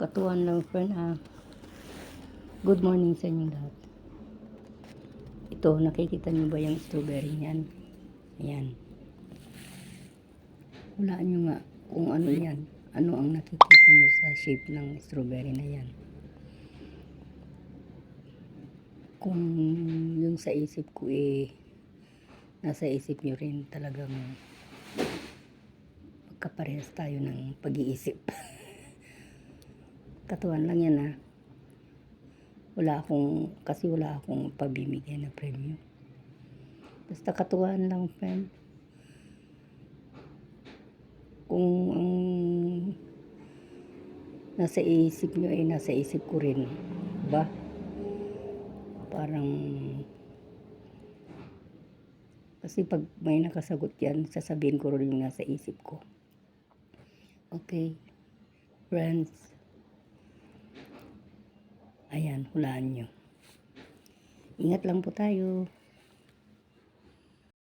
Katuan lang friend Good morning sa inyong lahat. Ito, nakikita niyo ba yung strawberry niyan? Ayan. Hulaan niyo nga kung ano yan. Ano ang nakikita niyo sa shape ng strawberry na yan. Kung yung sa isip ko nasa isip niyo rin talagang magkaparehas tayo ng pag-iisip. Katuan lang yan wala akong pabibigay na premyo. Basta katuwaan lang friend. Kung ang nasa isip nyo nasa isip ko rin. Ba? Parang kasi pag may nakasagot yan, sasabihin ko rin yung nasa isip ko. Okay, friends. Ayan, hulaan nyo. Ingat lang po tayo.